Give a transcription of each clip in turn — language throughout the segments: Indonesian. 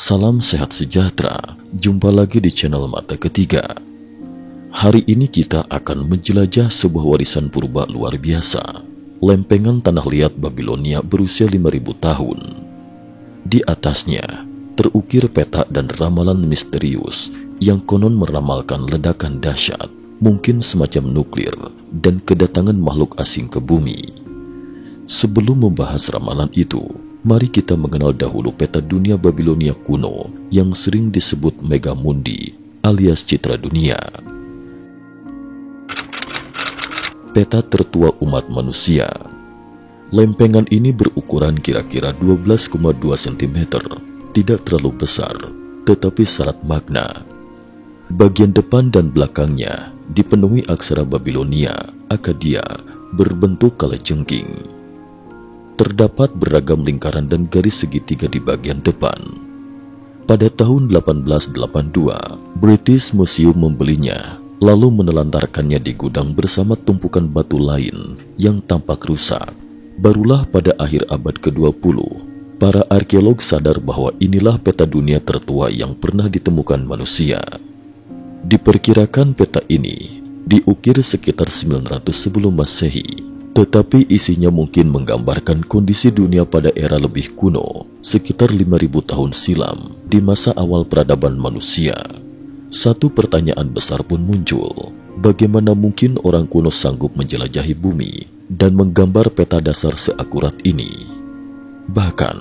Salam sehat sejahtera, jumpa lagi di channel Mata Ketiga. Hari ini kita akan menjelajah sebuah warisan purba luar biasa, lempengan tanah liat Babilonia berusia 5.000 tahun. Di atasnya terukir peta dan ramalan misterius yang konon meramalkan ledakan dahsyat, mungkin semacam nuklir, dan kedatangan makhluk asing ke bumi. Sebelum membahas ramalan itu, mari kita mengenal dahulu peta dunia Babilonia kuno yang sering disebut Megamundi alias citra dunia. Peta tertua umat manusia. Lempengan ini berukuran kira-kira 12,2 cm, tidak terlalu besar, tetapi syarat makna. Bagian depan dan belakangnya dipenuhi aksara Babilonia, Akkadia, berbentuk kalajengking. Terdapat beragam lingkaran dan garis segitiga di bagian depan. Pada tahun 1882, British Museum membelinya, lalu menelantarkannya di gudang bersama tumpukan batu lain yang tampak rusak. Barulah pada akhir abad ke-20, para arkeolog sadar bahwa inilah peta dunia tertua yang pernah ditemukan manusia. Diperkirakan peta ini diukir sekitar 900 sebelum Masehi. Tetapi isinya mungkin menggambarkan kondisi dunia pada era lebih kuno, sekitar 5.000 tahun silam, di masa awal peradaban manusia. Satu pertanyaan besar pun muncul, bagaimana mungkin orang kuno sanggup menjelajahi bumi dan menggambar peta dasar seakurat ini? Bahkan,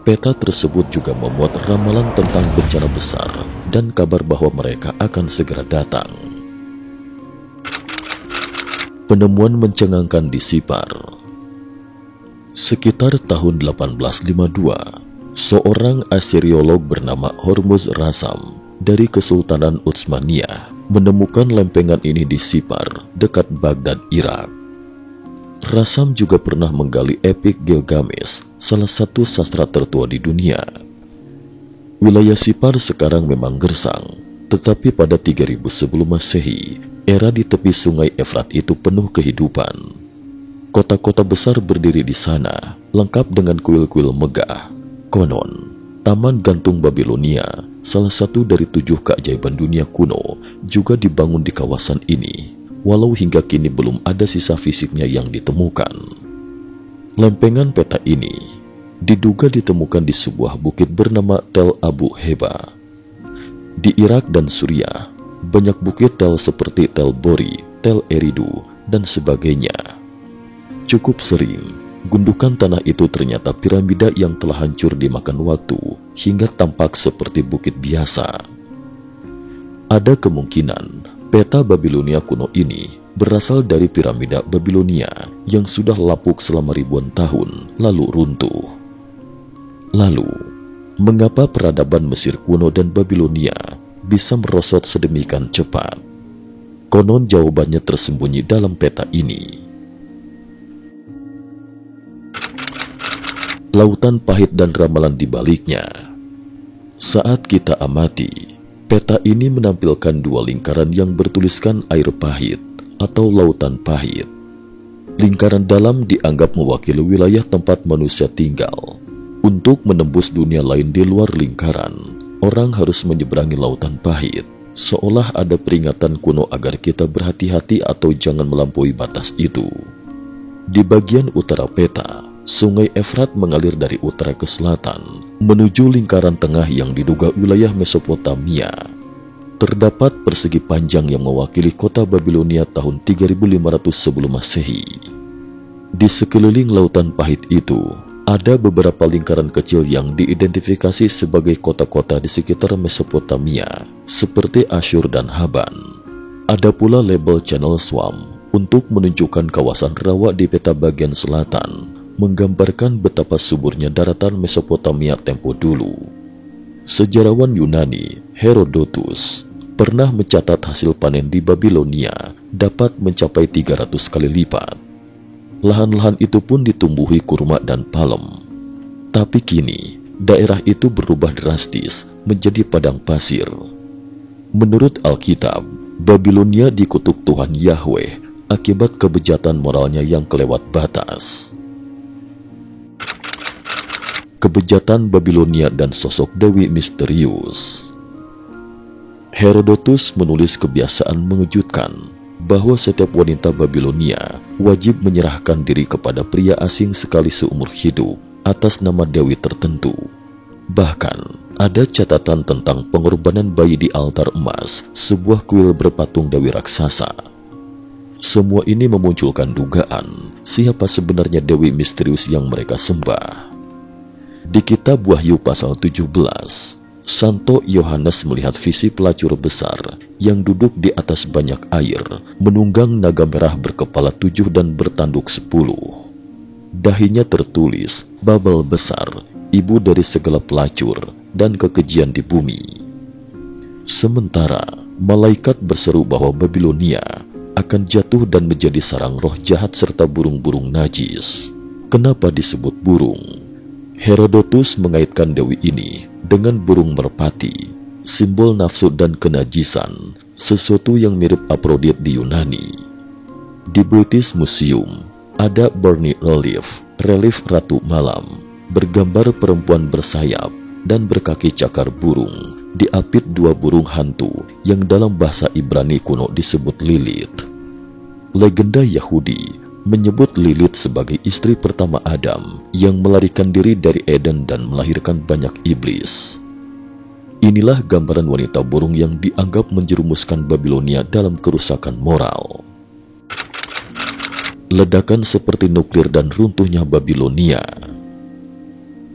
peta tersebut juga memuat ramalan tentang bencana besar dan kabar bahwa mereka akan segera datang. Penemuan mencengangkan di Sipar. Sekitar tahun 1852, seorang Assyriolog bernama Hormuz Rassam dari Kesultanan Utsmaniyah menemukan lempengan ini di Sipar, dekat Baghdad, Irak. Rassam juga pernah menggali epik Gilgamesh, salah satu sastra tertua di dunia. Wilayah Sipar sekarang memang gersang, tetapi pada 3000 sebelum Masehi, era di tepi sungai Efrat itu penuh kehidupan. Kota-kota besar berdiri di sana, lengkap dengan kuil-kuil megah. Konon, Taman Gantung Babilonia, salah satu dari 7 keajaiban dunia kuno, juga dibangun di kawasan ini, walau hingga kini belum ada sisa fisiknya yang ditemukan. Lempengan peta ini diduga ditemukan di sebuah bukit bernama Tel Abu Heba. Di Irak dan Suriah, banyak bukit tel seperti Tel Bori, Tel Eridu, dan sebagainya. Cukup sering, gundukan tanah itu ternyata piramida yang telah hancur dimakan waktu hingga tampak seperti bukit biasa. Ada kemungkinan peta Babilonia kuno ini berasal dari piramida Babilonia yang sudah lapuk selama ribuan tahun lalu runtuh. Lalu, mengapa peradaban Mesir kuno dan Babilonia bisa merosot sedemikian cepat? Konon jawabannya tersembunyi dalam peta ini. Lautan pahit dan ramalan di baliknya. Saat kita amati, peta ini menampilkan 2 lingkaran yang bertuliskan air pahit atau lautan pahit. Lingkaran dalam dianggap mewakili wilayah tempat manusia tinggal. Untuk menembus dunia lain di luar lingkaran, orang harus menyeberangi lautan pahit, seolah ada peringatan kuno agar kita berhati-hati atau jangan melampaui batas itu. Di bagian utara peta, sungai Efrat mengalir dari utara ke selatan, menuju lingkaran tengah yang diduga wilayah Mesopotamia. Terdapat persegi panjang yang mewakili kota Babilonia tahun 3500 sebelum Masehi. Di sekeliling lautan pahit itu, ada beberapa lingkaran kecil yang diidentifikasi sebagai kota-kota di sekitar Mesopotamia, seperti Asyur dan Haban. Ada pula label Channel Swamp untuk menunjukkan kawasan rawa di peta bagian selatan, menggambarkan betapa suburnya daratan Mesopotamia tempo dulu. Sejarawan Yunani, Herodotus, pernah mencatat hasil panen di Babilonia dapat mencapai 300 kali lipat. Lahan-lahan itu pun ditumbuhi kurma dan palem. Tapi kini, daerah itu berubah drastis menjadi padang pasir. Menurut Alkitab, Babilonia dikutuk Tuhan Yahweh akibat kebejatan moralnya yang kelewat batas. kebejatan Babilonia dan sosok dewi misterius. Herodotus menulis kebiasaan mengejutkan bahwa setiap wanita Babilonia wajib menyerahkan diri kepada pria asing sekali seumur hidup atas nama dewi tertentu. Bahkan, ada catatan tentang pengorbanan bayi di altar emas, sebuah kuil berpatung dewi raksasa. Semua ini memunculkan dugaan siapa sebenarnya dewi misterius yang mereka sembah. Di kitab Wahyu pasal 17, Santo Yohanes melihat visi pelacur besar yang duduk di atas banyak air, menunggang naga merah berkepala 7 dan bertanduk 10. Dahinya tertulis, Babel besar, ibu dari segala pelacur dan kekejian di bumi. Sementara, malaikat berseru bahwa Babilonia akan jatuh dan menjadi sarang roh jahat serta burung-burung najis. Kenapa disebut burung? Herodotus mengaitkan dewi ini dengan burung merpati, simbol nafsu dan kenajisan, sesuatu yang mirip Afrodit di Yunani. Di British Museum ada Burney relief Ratu Malam, bergambar perempuan bersayap dan berkaki cakar burung, diapit 2 burung hantu yang dalam bahasa Ibrani kuno disebut Lilith. Legenda Yahudi menyebut Lilith sebagai istri pertama Adam yang melarikan diri dari Eden dan melahirkan banyak iblis. Inilah gambaran wanita burung yang dianggap menjerumuskan Babilonia dalam kerusakan moral. Ledakan seperti nuklir dan runtuhnya Babilonia.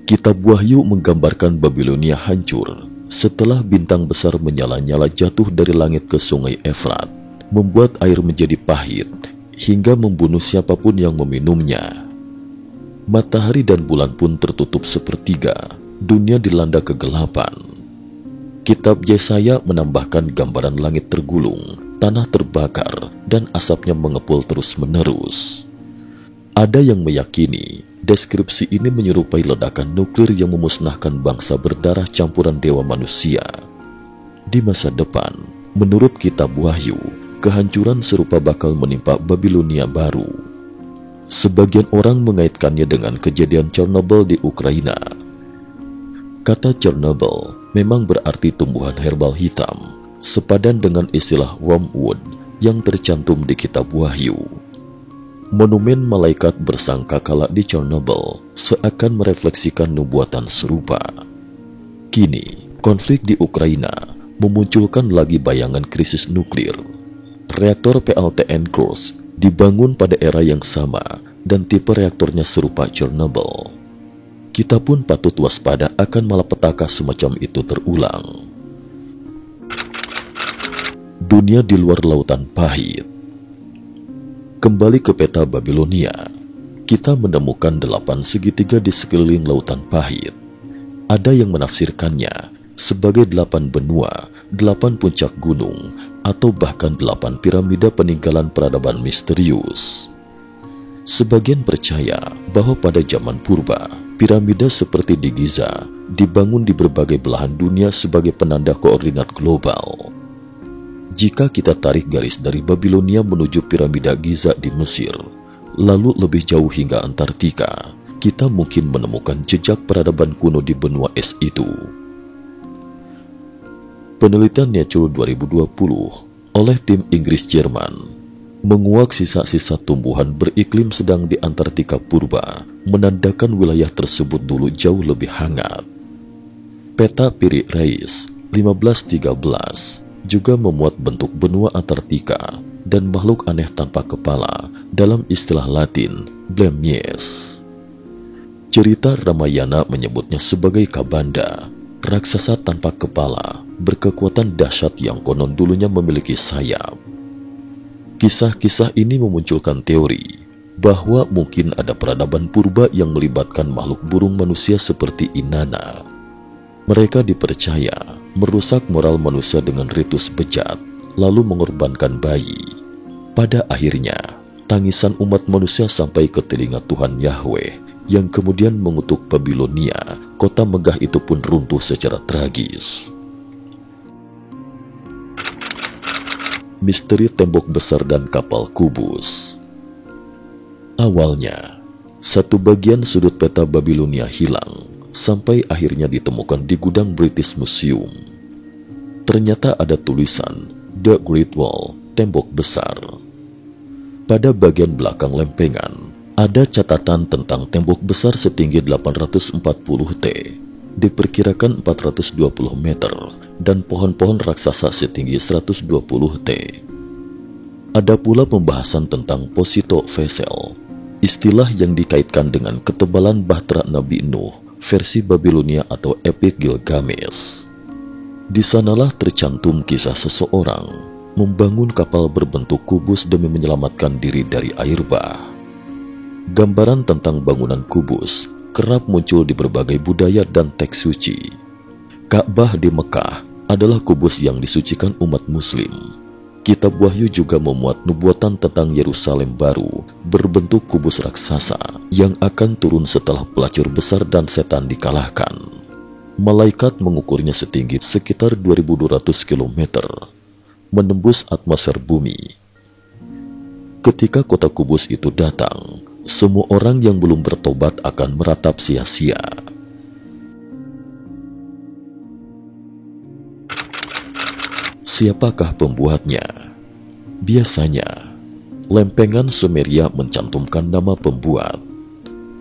Kitab Wahyu menggambarkan Babilonia hancur setelah bintang besar menyala-nyala jatuh dari langit ke sungai Efrat, membuat air menjadi pahit hingga membunuh siapapun yang meminumnya. Matahari dan bulan pun tertutup sepertiga, dunia dilanda kegelapan. Kitab Yesaya menambahkan gambaran langit tergulung, tanah terbakar, dan asapnya mengepul terus-menerus. Ada yang meyakini deskripsi ini menyerupai ledakan nuklir yang memusnahkan bangsa berdarah campuran dewa manusia. Di masa depan, menurut kitab Wahyu, kehancuran serupa bakal menimpa Babilonia baru. Sebagian orang mengaitkannya dengan kejadian Chernobyl di Ukraina. Kata Chernobyl memang berarti tumbuhan herbal hitam, sepadan dengan istilah wormwood yang tercantum di kitab Wahyu. Monumen malaikat bersangkakala di Chernobyl seakan merefleksikan nubuatan serupa. Kini, konflik di Ukraina memunculkan lagi bayangan krisis nuklir. Reaktor PLTN Kursk dibangun pada era yang sama dan tipe reaktornya serupa Chernobyl. Kita pun patut waspada akan malapetaka semacam itu terulang. Dunia di luar lautan pahit. Kembali ke peta Babilonia, kita menemukan 8 segitiga di sekeliling lautan pahit. Ada yang menafsirkannya sebagai 8 benua, 8 puncak gunung, atau bahkan 8 piramida peninggalan peradaban misterius. Sebagian percaya bahwa pada zaman purba, piramida seperti di Giza dibangun di berbagai belahan dunia sebagai penanda koordinat global. Jika kita tarik garis dari Babilonia menuju piramida Giza di Mesir, lalu lebih jauh hingga Antartika, kita mungkin menemukan jejak peradaban kuno di benua es itu. Penelitian Nature 2020 oleh tim Inggris-Jerman menguak sisa-sisa tumbuhan beriklim sedang di Antartika purba, menandakan wilayah tersebut dulu jauh lebih hangat. Peta Piri Reis 1513 juga memuat bentuk benua Antartika dan makhluk aneh tanpa kepala dalam istilah Latin Blemmies. Cerita Ramayana menyebutnya sebagai Kabanda, raksasa tanpa kepala, berkekuatan dahsyat yang konon dulunya memiliki sayap. Kisah-kisah ini memunculkan teori bahwa mungkin ada peradaban purba yang melibatkan makhluk burung manusia seperti Inanna. Mereka dipercaya merusak moral manusia dengan ritus bejat, lalu mengorbankan bayi. Pada akhirnya, tangisan umat manusia sampai ke telinga Tuhan Yahweh, yang kemudian mengutuk Babilonia. Kota megah itu pun runtuh secara tragis. Misteri tembok besar dan kapal kubus. Awalnya, satu bagian sudut peta Babilonia hilang sampai akhirnya ditemukan di gudang British Museum. Ternyata ada tulisan The Great Wall, tembok besar. Pada bagian belakang lempengan, ada catatan tentang tembok besar setinggi 840 T, diperkirakan 420 meter, dan pohon-pohon raksasa setinggi 120 T. Ada pula pembahasan tentang Posito Vessel, istilah yang dikaitkan dengan ketebalan bahtera Nabi Nuh versi Babilonia atau Epik Gilgamesh. Di sanalah tercantum kisah seseorang membangun kapal berbentuk kubus demi menyelamatkan diri dari air bah. Gambaran tentang bangunan kubus kerap muncul di berbagai budaya dan teks suci. Ka'bah di Mekah adalah kubus yang disucikan umat muslim. Kitab Wahyu juga memuat nubuatan tentang Yerusalem baru berbentuk kubus raksasa yang akan turun setelah pelacur besar dan setan dikalahkan. Malaikat mengukurnya setinggi sekitar 2.200 km, menembus atmosfer bumi. Ketika kota kubus itu datang, semua orang yang belum bertobat akan meratap sia-sia. Siapakah pembuatnya? Biasanya, lempengan Sumeria mencantumkan nama pembuat.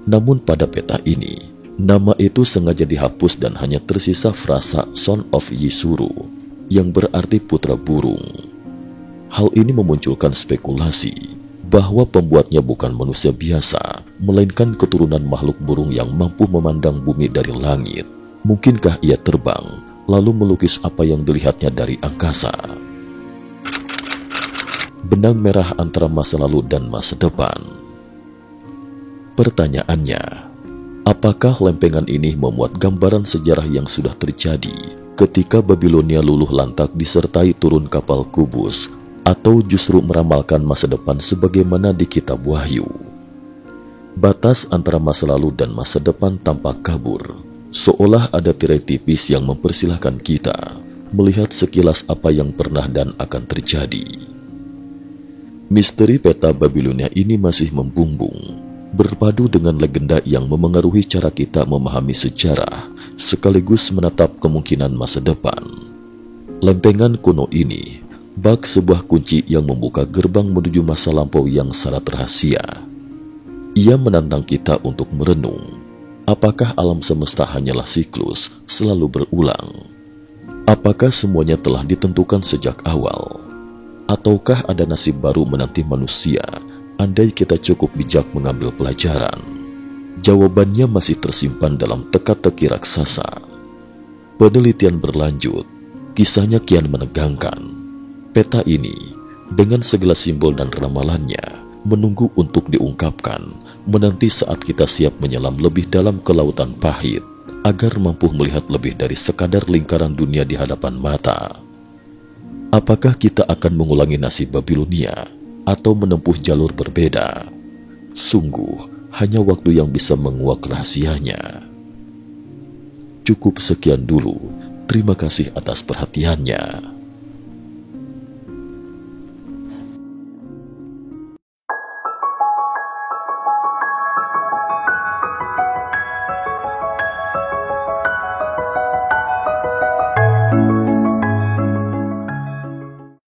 Namun pada peta ini, nama itu sengaja dihapus dan hanya tersisa frasa Son of Yisuru, yang berarti putra burung. Hal ini memunculkan spekulasi bahwa pembuatnya bukan manusia biasa, melainkan keturunan makhluk burung yang mampu memandang bumi dari langit. Mungkinkah ia terbang, lalu melukis apa yang dilihatnya dari angkasa? Benang merah antara masa lalu dan masa depan. Pertanyaannya, apakah lempengan ini memuat gambaran sejarah yang sudah terjadi ketika Babilonia luluh lantak disertai turun kapal kubus, atau justru meramalkan masa depan sebagaimana di kitab Wahyu? Batas antara masa lalu dan masa depan tampak kabur, seolah ada tirai tipis yang mempersilahkan kita melihat sekilas apa yang pernah dan akan terjadi. Misteri peta Babilonia ini masih membumbung, berpadu dengan legenda yang memengaruhi cara kita memahami sejarah, sekaligus menatap kemungkinan masa depan. Lempengan kuno ini bak sebuah kunci yang membuka gerbang menuju masa lampau yang syarat rahasia. Ia menantang kita untuk merenung, apakah alam semesta hanyalah siklus selalu berulang? Apakah semuanya telah ditentukan sejak awal? Ataukah ada nasib baru menanti manusia andai kita cukup bijak mengambil pelajaran? Jawabannya masih tersimpan dalam teka-teki raksasa. Penelitian berlanjut, kisahnya kian menegangkan. Peta ini, dengan segala simbol dan ramalannya, menunggu untuk diungkapkan, menanti saat kita siap menyelam lebih dalam ke lautan pahit, agar mampu melihat lebih dari sekadar lingkaran dunia di hadapan mata. Apakah kita akan mengulangi nasib Babilonia atau menempuh jalur berbeda? Sungguh, hanya waktu yang bisa menguak rahasianya. Cukup sekian dulu. Terima kasih atas perhatiannya.